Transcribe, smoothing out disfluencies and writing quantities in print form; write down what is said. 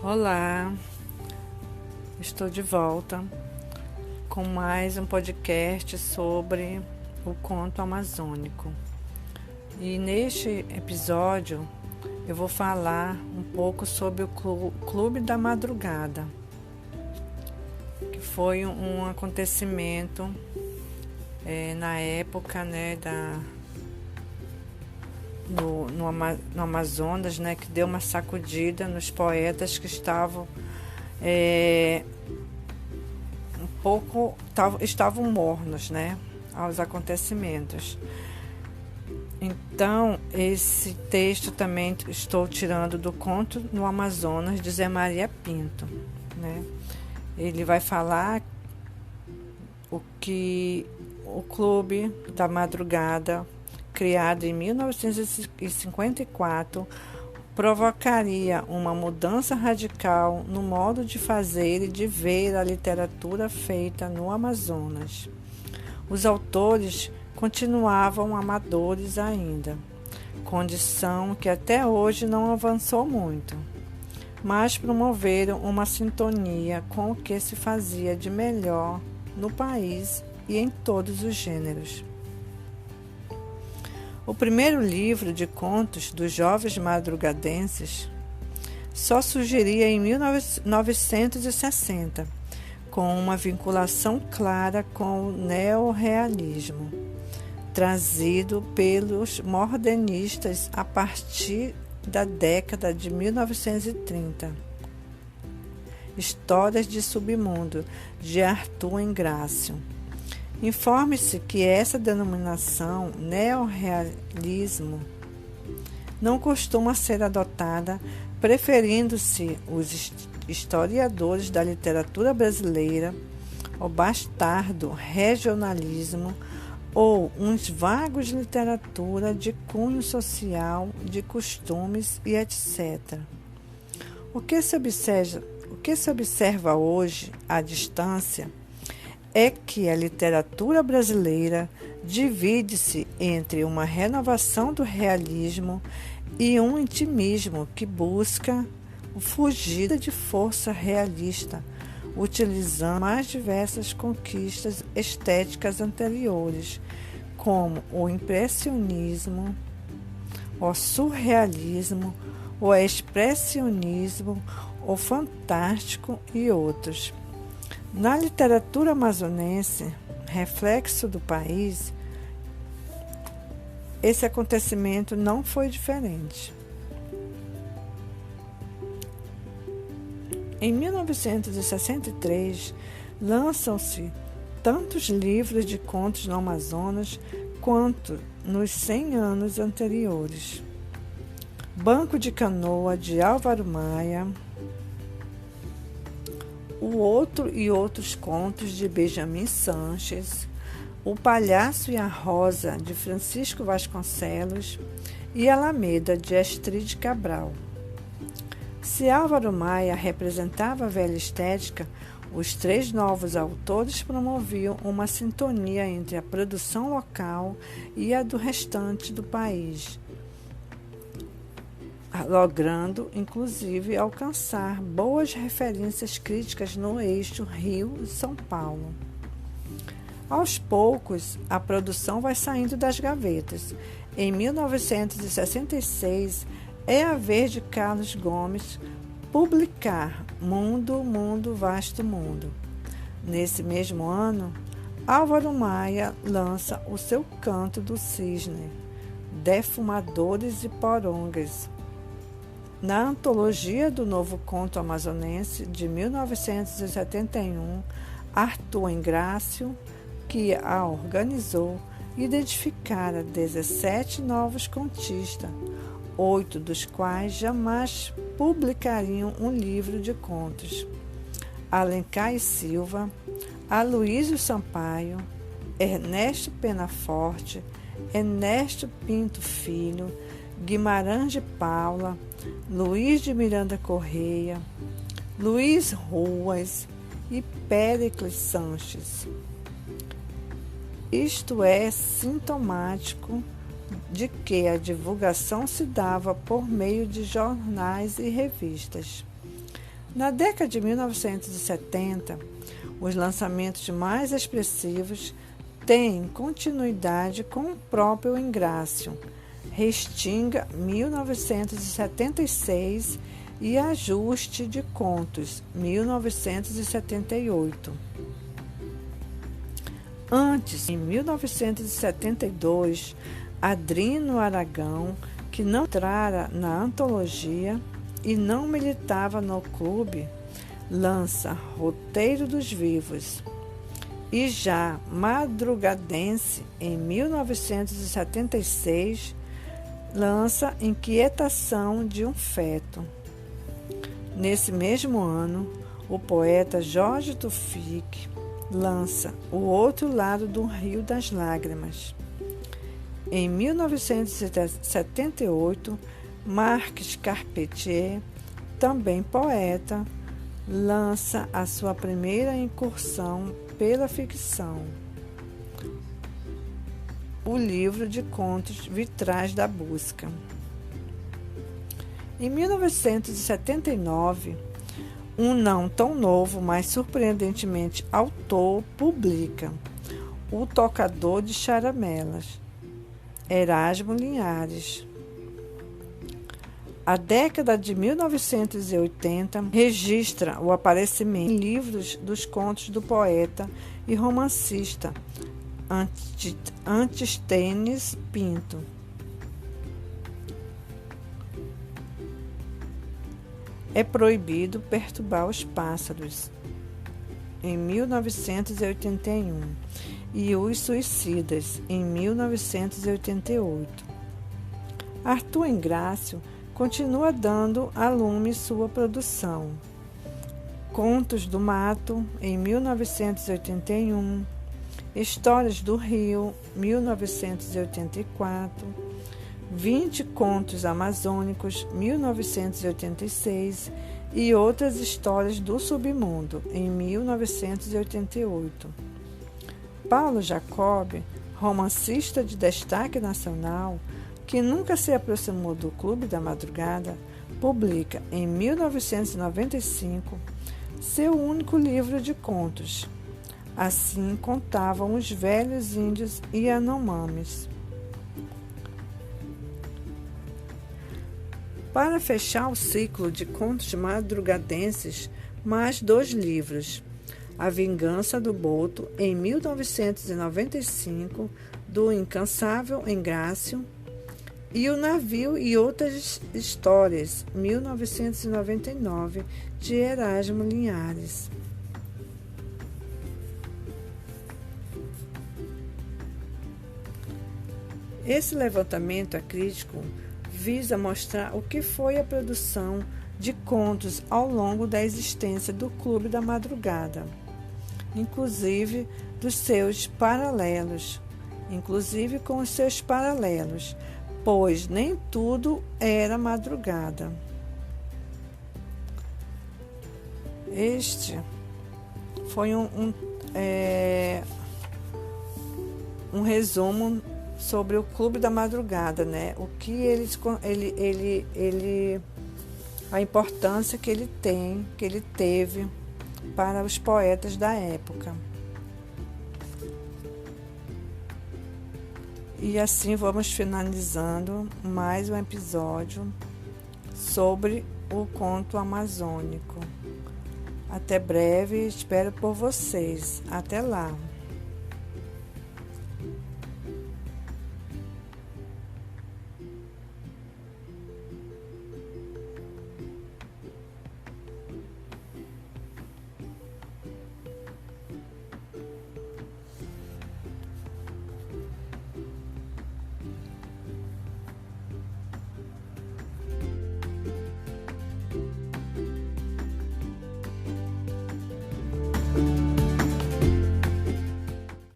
Olá, estou de volta com mais um podcast sobre o conto amazônico. E neste episódio eu vou falar um pouco sobre o Clube da Madrugada, que foi um acontecimento na época, no Amazonas, que deu uma sacudida nos poetas que estavam estavam mornos, aos acontecimentos. Então, esse texto também estou tirando do Conto no Amazonas de Zé Maria Pinto, Ele vai falar o que o Clube da Madrugada, criado em 1954, provocaria uma mudança radical no modo de fazer e de ver a literatura feita no Amazonas. Os autores continuavam amadores ainda, condição que até hoje não avançou muito, mas promoveram uma sintonia com o que se fazia de melhor no país e em todos os gêneros. O primeiro livro de contos dos jovens madrugadenses só surgiria em 1960, com uma vinculação clara com o neorrealismo, trazido pelos modernistas a partir da década de 1930. Histórias de Submundo, de Arthur Engrácio. Informe-se que essa denominação, neorrealismo, não costuma ser adotada, preferindo-se os historiadores da literatura brasileira, o bastardo regionalismo ou uns vagos literatura de cunho social, de costumes e etc. O que se observa hoje, à distância, é que a literatura brasileira divide-se entre uma renovação do realismo e um intimismo que busca fugida de força realista, utilizando mais diversas conquistas estéticas anteriores, como o impressionismo, o surrealismo, o expressionismo, o fantástico e outros. Na literatura amazonense, reflexo do país, esse acontecimento não foi diferente. Em 1963, lançam-se tantos livros de contos no Amazonas quanto nos 100 anos anteriores. Banco de Canoa, de Álvaro Maia, O Outro e Outros Contos, de Benjamin Sanches, O Palhaço e a Rosa, de Francisco Vasconcelos, e Alameda, de Astrid Cabral. Se Álvaro Maia representava a velha estética, os três novos autores promoviam uma sintonia entre a produção local e a do restante do país, logrando, inclusive, alcançar boas referências críticas no eixo Rio e São Paulo. Aos poucos, a produção vai saindo das gavetas. Em 1966, é a vez de Carlos Gomes publicar Mundo, Mundo, Vasto Mundo. Nesse mesmo ano, Álvaro Maia lança o seu Canto do Cisne, Defumadores e Porongas. Na antologia do Novo Conto Amazonense, de 1971, Arthur Engrácio, que a organizou, identificara 17 novos contistas, 8 dos quais jamais publicariam um livro de contos: Alencar e Silva, Aloísio Sampaio, Ernesto Penaforte, Ernesto Pinto Filho, Guimarães de Paula, Luiz de Miranda Correia, Luiz Ruas e Péricles Sanches. Isto é sintomático de que a divulgação se dava por meio de jornais e revistas. Na década de 1970, os lançamentos mais expressivos têm continuidade com o próprio Ingrácio, Restinga 1976 e Ajuste de Contos 1978. Antes, em 1972, Adrino Aragão, que não entrara na antologia e não militava no clube, lança Roteiro dos Vivos. E já Madrugadense, em 1976, lança Inquietação de um Feto. Nesse mesmo ano, o poeta Jorge Tufik lança O Outro Lado do Rio das Lágrimas. Em 1978, Marques Carpentier, também poeta, lança a sua primeira incursão pela ficção, o livro de contos Vitrais da Busca. Em 1979, um não tão novo, mas surpreendentemente autor, publica O Tocador de Charamelas, Erasmo Linhares. A década de 1980 registra o aparecimento em livros dos contos do poeta e romancista Antisthenes Pinto. É proibido perturbar os pássaros, em 1981, e Os Suicidas, em 1988. Arthur Ingrácio continua dando a lume sua produção. Contos do Mato, em 1981, Histórias do Rio, 1984, 20 Contos Amazônicos, 1986, e Outras Histórias do Submundo, em 1988. Paulo Jacob, romancista de destaque nacional, que nunca se aproximou do Clube da Madrugada, publica, em 1995, seu único livro de contos. Assim contavam os velhos índios Yanomamis. Para fechar o ciclo de contos madrugadenses, mais 2 livros: A Vingança do Boto, em 1995, do incansável Ingrácio, e O Navio e Outras Histórias, 1999, de Erasmo Linhares. Esse levantamento acrítico visa mostrar o que foi a produção de contos ao longo da existência do Clube da Madrugada, inclusive com os seus paralelos, pois nem tudo era madrugada. Este foi um resumo sobre o Clube da Madrugada, né? O que a importância que ele teve para os poetas da época. E assim vamos finalizando mais um episódio sobre o conto amazônico. Até breve, espero por vocês. Até lá!